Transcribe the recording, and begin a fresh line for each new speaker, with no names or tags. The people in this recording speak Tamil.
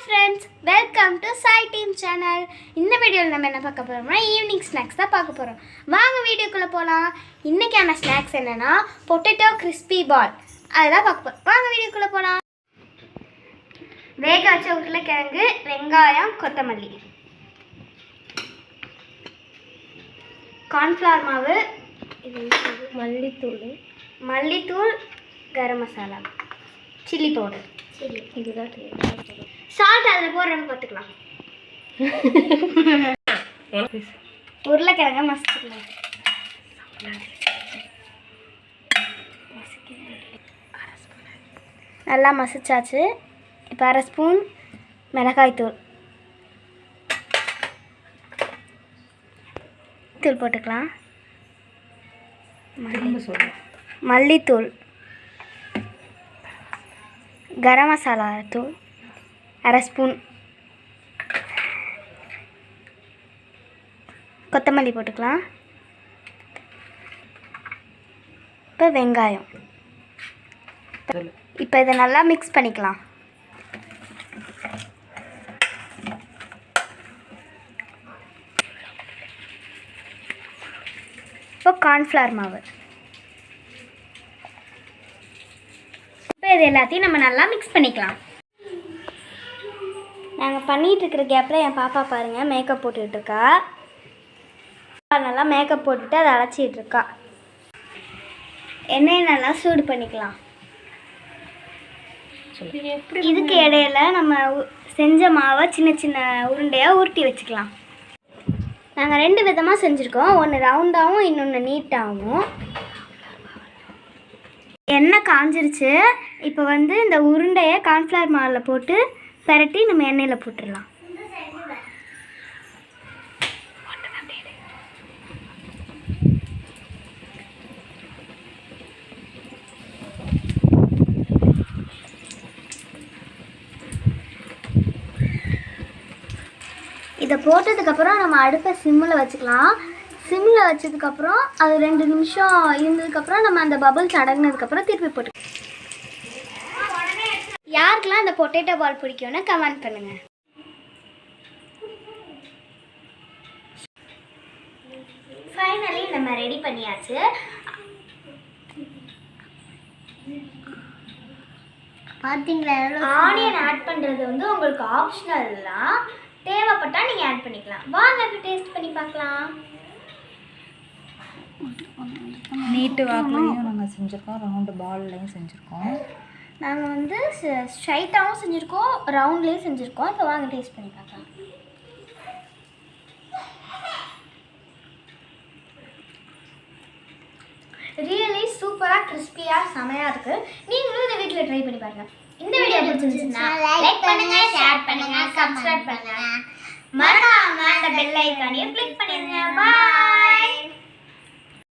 friends, welcome to Sai Team channel. இந்த வீடியோல நம்ம என்ன பார்க்க போறோம்னா ஈவினிங் ஸ்நாக்ஸ் தான் பார்க்க போறோம். வாங்க வீடியோக்குள்ள போலாம். இன்னைக்கான ஸ்நாக்ஸ் என்னன்னா பொட்டேட்டோ கிறிஸ்பி பால். அததான் பார்க்க போறோம். வாங்க வீடியோக்குள்ள போலாம். வேக வச்ச உருளைக்கிழங்கு, வெங்காயம், கொத்தமல்லி, கார்ன்ஃப்ளவர் மாவு, மல்லித்தூள், கரம் மசாலா, சில்லி பவுடர், இதுதான் சால்ட் அதில் போடுறேன்னு பார்த்துக்கலாம். உருளைக்கிழங்க மசிச்சுக்கலாம். நல்லா மசிச்சாச்சு. இப்போ அரை ஸ்பூன் மிளகாய்த்தூள் போட்டுக்கலாம். மல்லித்தூள், கரம் மசாலா தூள் அரை ஸ்பூன், கொத்தமல்லி போட்டுக்கலாம். இப்போ வெங்காயம். இப்போ இதை நல்லா மிக்ஸ் பண்ணிக்கலாம். இப்போ கார்ன்ஃப்ளவர் மாவு. இப்போ இது எல்லாத்தையும் நம்ம நல்லா மிக்ஸ் பண்ணிக்கலாம். நாங்கள் பண்ணிகிட்ருக்கிற கேப்பில் என் பாப்பா பாருங்கள் மேக்கப் போட்டுட்ருக்கா. நல்லா மேக்கப் போட்டுட்டு அதை அரைச்சிட்ருக்கா. எண்ணெயை நல்லா சூடு பண்ணிக்கலாம். இதுக்கு இடையில நம்ம செஞ்ச மாவை சின்ன சின்ன உருண்டையாக உருட்டி வச்சுக்கலாம். நாங்கள் 2 விதமாக செஞ்சுருக்கோம். ஒன்று ரவுண்டாகவும் இன்னொன்று நீட்டாகவும். எண்ணெய் காஞ்சிருச்சு. இப்போ இந்த உருண்டையை கார்ன்ஃப்ளவர் மாவில் போட்டு பரட்டி நம்ம எண்ணெயில் போட்டுடலாம். இதை போட்டதுக்கப்புறம் நம்ம அடுப்பை சிம்மில் வச்சுக்கலாம். சிம்மில் வச்சதுக்கப்புறம் அது 2 நிமிஷம் இருந்ததுக்கப்புறம் நம்ம அந்த பபிள்ஸ் அடங்கினதுக்கப்புறம் திருப்பி போட்டு. யாருக்கெல்லாம் அந்த பொட்டேட்டோ பால் பிடிக்கும்னு கமெண்ட் பண்ணுங்கள். ஃபைனலி நம்ம ரெடி பண்ணியாச்சு. பார்த்தீங்களா? ஆனியன் ஆட் பண்ணுறது உங்களுக்கு ஆப்ஷனல் தான். தேவைப்பட்டால் நீங்கள் ஆட் பண்ணிக்கலாம். வாங்க டேஸ்ட் பண்ணி பார்க்கலாம்.
நீட்டு வாக்குலையும் நாங்கள் செஞ்சுருக்கோம், ரவுண்டு பால்லையும் செஞ்சுருக்கோம்.
நாங்கள் ஸ்ட்ரைட்டாகவும் செஞ்சுருக்கோம், ரவுண்ட்லேயும் செஞ்சுருக்கோம். இப்போ வாங்க டேஸ்ட் பண்ணி பார்க்கலாம். ரியலி சூப்பராக கிறிஸ்பியாக செமையாக இருக்குது. நீங்களும் இந்த வீட்டில் ட்ரை பண்ணி பாருங்கள். இந்த வீடியோ பிடிச்சிருந்துச்சுன்னா லைக் பண்ணுங்க, ஷேர் பண்ணுங்க, சப்ஸ்கிரைப் பண்ணுங்க. மறக்காம அந்த பெல் ஐகானையும் கிளிக் பண்ணிடுங்க. பாய்.